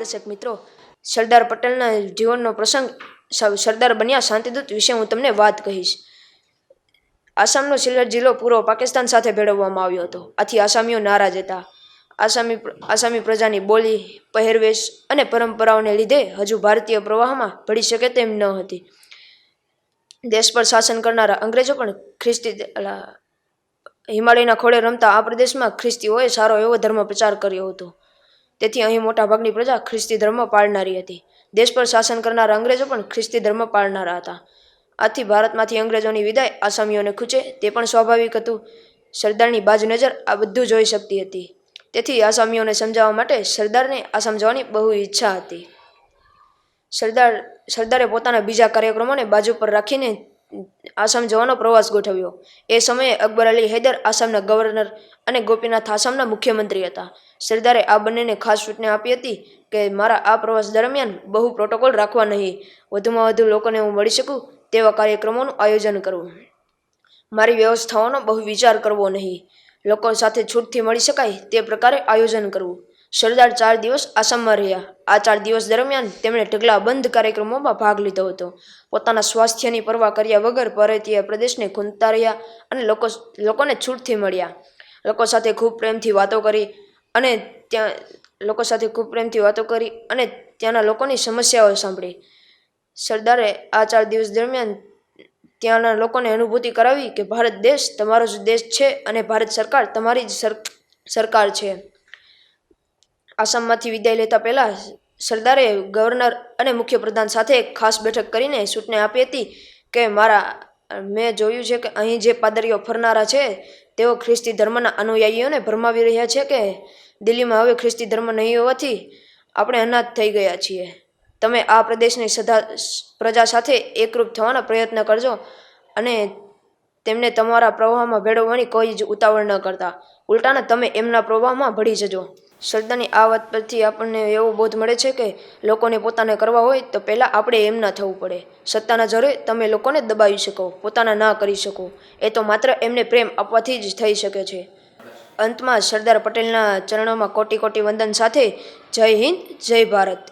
દર્શક મિત્રો, સરદાર પટેલના જીવનનો પ્રસંગ સરદાર બન્યા શાંતિદૂત વિશે હું તમને વાત કહીશ. આસામનો સિલેટ જિલ્લો પૂર્વ પાકિસ્તાન સાથે ભેળવવામાં આવ્યો હતો. આથી આસામીઓ નારાજ હતા. આસામી પ્રજાની બોલી, પહેરવેશ અને પરંપરાઓને લીધે હજુ ભારતીય પ્રવાહમાં ભળી શકે તેમ ન હતી. દેશ પર શાસન કરનારા અંગ્રેજો પણ હિમાલયના ખોળે રમતા આ પ્રદેશમાં ખ્રિસ્તીઓએ સારો એવો ધર્મ પ્રચાર કર્યો હતો. તેથી અહીં મોટાભાગની પ્રજા ખ્રિસ્તી ધર્મ પાળનારી હતી. દેશ પર શાસન કરનારા અંગ્રેજો પણ ખ્રિસ્તી ધર્મ પાળનારા હતા. આથી ભારતમાંથી અંગ્રેજોની વિદાય આસામીઓને ખૂચે તે પણ સ્વાભાવિક હતું. સરદારની બાજ નજર આ બધું જોઈ શકતી હતી. તેથી આસામીઓને સમજાવવા માટે સરદારને આસામ જવાની બહુ ઈચ્છા હતી. સરદારે પોતાના બીજા કાર્યક્રમોને બાજુ પર રાખીને આસામ જવાનો પ્રવાસ ગોઠવ્યો. એ સમયે અકબર અલી હૈદર આસામના ગવર્નર અને ગોપીનાથ આસામના મુખ્યમંત્રી હતા. સરદારે આ બંનેને ખાસ સૂચના આપી હતી કે મારા આ પ્રવાસ દરમિયાન બહુ પ્રોટોકોલ રાખવા નહીં. વધુમાં વધુ લોકોને હું મળી શકું તેવા કાર્યક્રમોનું આયોજન કરવું. મારી વ્યવસ્થાઓનો બહુ વિચાર કરવો નહીં. લોકો સાથે છૂટથી મળી શકાય તે પ્રકારે આયોજન કરવું. સરદાર 4 દિવસ આસામમાં રહ્યા. આ 4 દિવસ દરમિયાન તેમણે ઢગલાબંધ કાર્યક્રમોમાં ભાગ લીધો હતો. પોતાના સ્વાસ્થ્યની પરવા કર્યા વગર પર્વતીય પ્રદેશને ખૂંદતા રહ્યા અને લોકોને છૂટથી મળ્યા. લોકો સાથે ખૂબ પ્રેમથી વાતો કરી અને ત્યાંના લોકોની સમસ્યાઓ સાંભળી. સરદારે આ 4 દિવસ દરમિયાન ત્યાંના લોકોને અનુભૂતિ કરાવી કે ભારત દેશ તમારો જ દેશ છે અને ભારત સરકાર તમારી જ સરકાર છે. આસામમાંથી વિદાય લેતા પહેલા સરદારે ગવર્નર અને મુખ્યપ્રધાન સાથે એક ખાસ બેઠક કરીને સૂચના આપી હતી કે મેં જોયું છે કે અહીં જે પાદરીઓ ફરનારા છે તેઓ ખ્રિસ્તી ધર્મના અનુયાયીઓને ભરમાવી રહ્યા છે કે દિલ્હીમાં હવે ખ્રિસ્તી ધર્મ નહીં હોવાથી આપણે અનાથ થઈ ગયા છીએ. તમે આ પ્રદેશની પ્રજા સાથે એકરૂપ થવાનો પ્રયત્ન કરજો અને તેમને તમારા પ્રવાહમાં ભેળવવાની કોઈ જ ઉતાવળ ન કરતા. ઉલટાના તમે એમના પ્રવાહમાં ભળી જજો. સરદારની આ વાત પરથી આપણને એવો બોધ મળે છે કે લોકોને પોતાને કરવા હોય તો પહેલાં આપણે એમ ના થવું પડે. સત્તાના જોરે તમે લોકોને દબાવી શકો, પોતાના ના કરી શકો. એ તો માત્ર એમને પ્રેમ આપવાથી જ થઈ શકે છે. અંતમાં સરદાર પટેલના ચરણોમાં કોટી કોટી વંદન સાથે જય હિન્દ, જય ભારત.